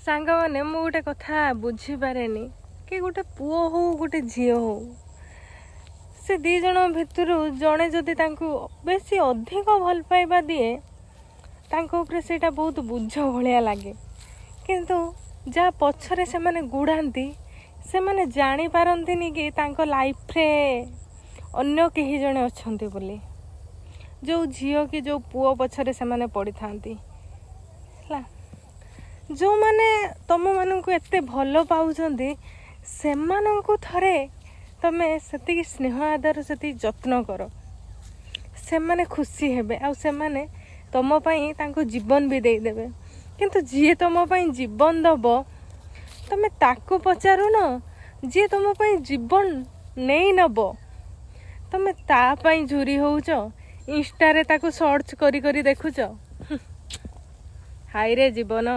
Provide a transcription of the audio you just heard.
ସାଙ୍ଗମାନେ ମୁଁ ଗୋଟେ କଥା ବୁଝିପାରେନି କି ଗୋଟେ ପୁଅ ହଉ ଗୋଟେ ଝିଅ ହଉ ସେ ଦୁଇ ଜଣ ଭିତରୁ ଜଣେ ଯଦି ତାଙ୍କୁ ବେଶୀ ଅଧିକ ଭଲ ପାଇବା ଦିଏ ତାଙ୍କ ଉପରେ ସେଇଟା ବହୁତ ବୋଝ ଭଳିଆ ଲାଗେ। କିନ୍ତୁ ଯାହା ପଛରେ ସେମାନେ ଗୁଡ଼ାନ୍ତି ସେମାନେ ଜାଣିପାରନ୍ତିନି କି ତାଙ୍କ ଲାଇଫରେ ଅନ୍ୟ କେହି ଜଣେ ଅଛନ୍ତି ବୋଲି, ଯେଉଁ ଝିଅ କି ଯେଉଁ ପୁଅ ପଛରେ ସେମାନେ ପଡ଼ିଥାନ୍ତି ହେଲା। ଯେଉଁମାନେ ତମମାନଙ୍କୁ ଏତେ ଭଲ ପାଉଛନ୍ତି ସେମାନଙ୍କୁ ଥରେ ତମେ ସେତିକି ସ୍ନେହ ଆଦର ସେତିକି ଯତ୍ନ କର, ସେମାନେ ଖୁସି ହେବେ ଆଉ ସେମାନେ ତମ ପାଇଁ ତାଙ୍କ ଜୀବନ ବି ଦେଇଦେବେ। କିନ୍ତୁ ଯିଏ ତମ ପାଇଁ ଜୀବନ ଦେବ ତମେ ତାକୁ ପଚାରୁନ, ଯିଏ ତମ ପାଇଁ ଜୀବନ ନେଇ ନେବ ତମେ ତା ପାଇଁ ଝୁରି ହେଉଛ, ଇନଷ୍ଟାରେ ତାକୁ ସର୍ଚ୍ଚ କରି କରି ଦେଖୁଛ। ହାଇରେ ଜୀବନ।